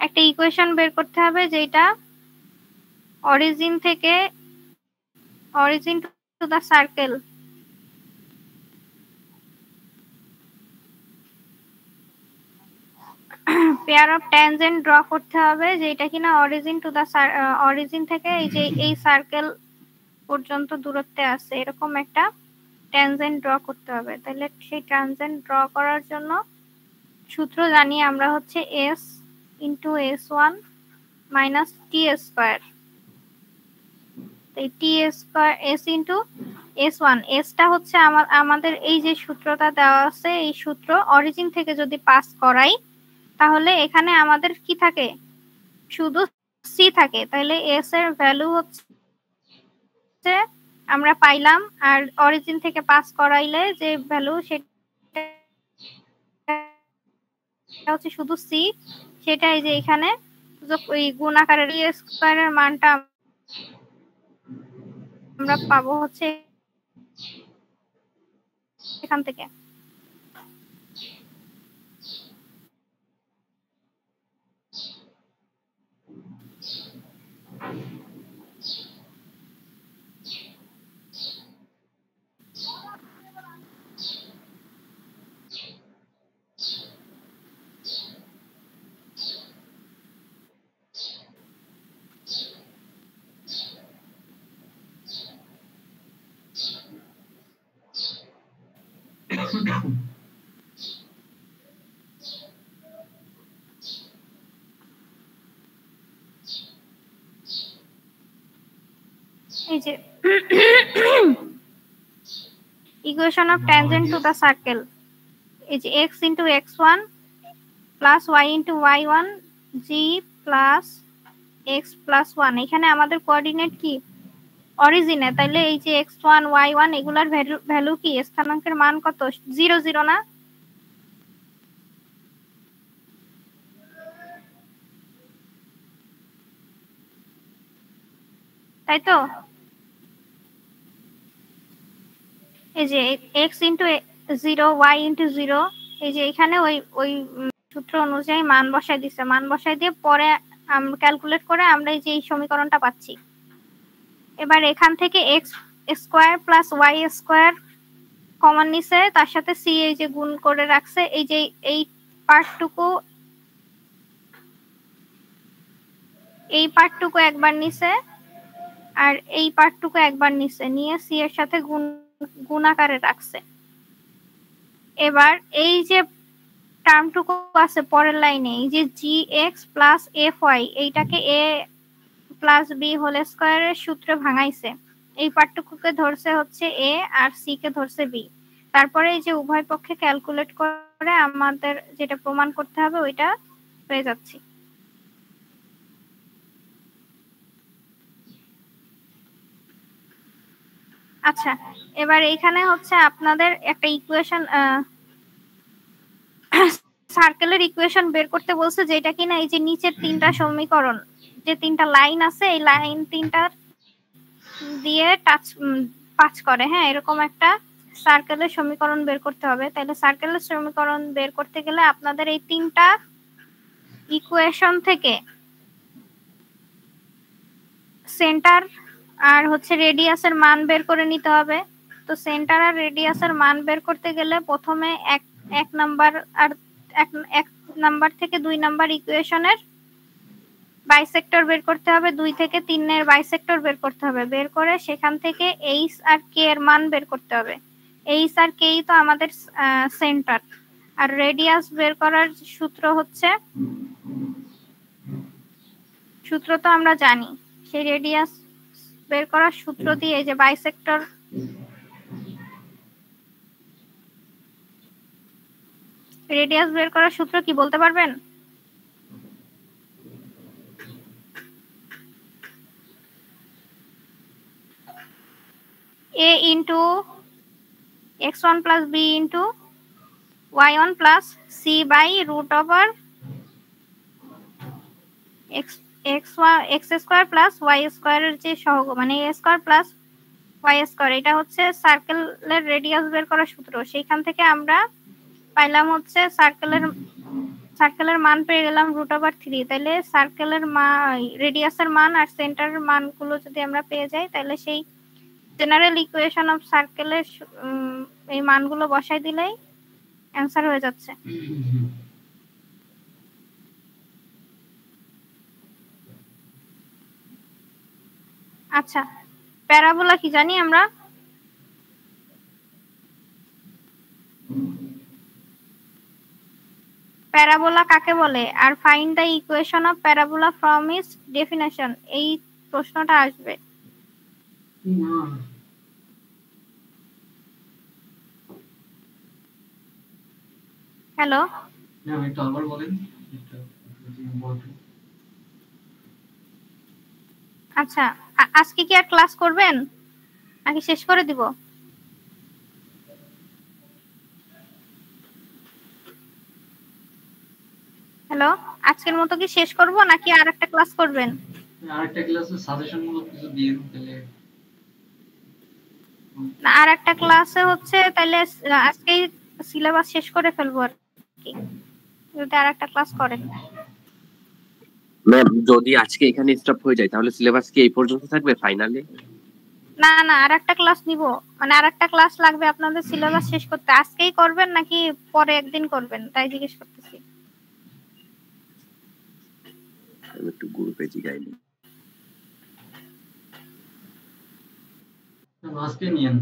একটা ইকুয়েশন বের করতে হবে যেটা অরিজিন থেকে origin to the circle pair of tangent draw করতে হবে যেটা কিনা অরিজিন থেকে এই যে এই সার্কেল পর্যন্ত দূরত্বে আছে এরকম একটা ট্যানজেন্ট ড্র করতে হবে। তাহলে সেই ট্যানজেন্ট ড্র করার জন্য সূত্র জানি আমরা হচ্ছে s ইন্টু s1 মাইনাস টি স্কোয়ার। টি স্কোয়ার s ইন্টু s1, এসটা হচ্ছে আমাদের এই যে সূত্রটা দেওয়া আছে এই সূত্র অরিজিন থেকে যদি পাস করাই তাহলে এখানে আমাদের কি থাকে, শুধু সি থাকে। তাহলে এস এর ভ্যালু হচ্ছে আমরা পাইলাম, আর অরিজিন থেকে পাস করাইলে যে ভ্যালু সেটা হচ্ছে শুধু সি, সেটা এই যে এখানে ওই গুণ আকারের স্কোয়ারের মানটা আমরা পাবো হচ্ছে এখান থেকে। এই যে equation of tangent to the circle, এই যে x into x1 plus y into y1 g plus x plus 1, এখানে আমাদের কোঅর্ডিনেট কি অরিজিনে। তাইলে এই যে x1 y1 এগুলার ভ্যালু কি, স্থানাঙ্কের মান কত, 0 0 না? তাই তো? এই যে x ইন্টু 0 y ইন্টু 0, এই যে এখানে ওই সূত্র অনুযায়ী মান বসাই দিছে, মান বসাই দিয়ে পরে ক্যালকুলেট করে আমরা এই যে এই সমীকরণটা পাচ্ছি। এবার এখান থেকে x square plus Y square common নিছে, তার সাথে সি এই যে গুণ করে রাখছে, এই যে এই পার্টটুকু একবার নিছে আর এই পার্টটুকু একবার নিছে, নিয়ে সি এর সাথে গুণ আকারে রাখছে। এবার এই যে টার্মটুকু আছে পরের লাইনে, এই যে জি এক্স প্লাস এফ ওয়াই, এইটাকে এ প্লাস বি হোল স্কোয়ারের সূত্রে ভাঙাইছে। এই পার্টটুকুকে ধরছে হচ্ছে এ আর সি কে ধরছে বি। তারপরে এই যে উভয় পক্ষে ক্যালকুলেট করে আমাদের যেটা প্রমাণ করতে হবে ওইটা পেয়ে যাচ্ছি। আচ্ছা, এবার এইখানে হচ্ছে আপনাদের একটা ইকুয়েশন সার্কেলের ইকুয়েশন বের করতে বলছে, যেটা কিনা এই যে নিচের তিনটা সমীকরণ, যে তিনটা লাইন আছে এই লাইন তিনটার দিয়ে টাচ করে, হ্যাঁ, এরকম একটা সার্কেলের সমীকরণ বের করতে হবে। তাহলে সার্কেলের সমীকরণ বের করতে গেলে আপনাদের এই তিনটা ইকুয়েশন থেকে সেন্টার আর হচ্ছে রেডিয়াসের মান বের করে নিতে হবে। তো সেন্টার আর রেডিয়াসের মান বের করতে গেলে প্রথমে এক নাম্বার আর এক নাম্বার থেকে 2 নাম্বার ইকুয়েশনের বাইসেক্টর বের করতে হবে, 2 থেকে 3 এর বাইসেক্টর বের করতে হবে, বের করে সেখান থেকে এইচ আর কে এর মান বের করতে হবে। এইচ আর কে তো আমাদের সেন্টার, আর রেডিয়াস বের করার সূত্র তো আমরা জানি, সেই রেডিয়াস বের করার সূত্র দিয়ে এই যে বাইসেক্টর, রেডিয়াস বের করার সূত্র কি বলতে পারবেন? a into x1 plus b into y1 plus c by root over x square plus Y স্কোয়ারের যে সহগ, মানে a square plus Y square, এটা হচ্ছে সার্কেলের রেডিয়াস বের করার সূত্র। সেইখান থেকে আমরা পাইলাম হচ্ছে সার্কেলের সার্কেলের মান পেয়ে গেলাম √3, তাহলে সার্কেলের রেডিয়াসের মান আর সেন্টারের মানগুলো যদি আমরা পেয়ে যাই, তাহলে সেই জেনারেল ইকুয়েশন অফ সার্কেলের এই মানগুলো বসাই দিলেই অ্যান্সার হয়ে যাচ্ছে। আচ্ছা, প্যারাবোলা কি জানি আমরা? প্যারাবোলা কাকে বলে? আর find the equation of parabola from its definition, এই প্রশ্নটা আসবে। হ্যালো, আচ্ছা আজকে কি আর ক্লাস করবেন নাকি শেষ করে দিব? হ্যালো, আজকের মতো কি শেষ করব নাকি আর একটা ক্লাস করবেন? আরেকটা ক্লাসে সাজেশনমূলক কিছু দিয়ে তাহলে না, আর একটা ক্লাসে হচ্ছে তাহলে আজকেই সিলেবাস শেষ করে ফেলবো আর কি, যদি আর একটা ক্লাস করেন। ম্যাম যদি আজকে এখানে স্টপ হয়ে যায় তাহলে সিলেবাস কি এই পর্যন্ত থাকবে ফাইনালি? না না, আর একটা ক্লাস নিব, মানে আর একটা ক্লাস লাগবে আপনাদের সিলেবাস শেষ করতে। আজকেই করবেন নাকি পরে একদিন করবেন তাই জিজ্ঞেস করতেছি। আমি একটু গ্রুপে জিগাইনি। আজকে নিয়েন।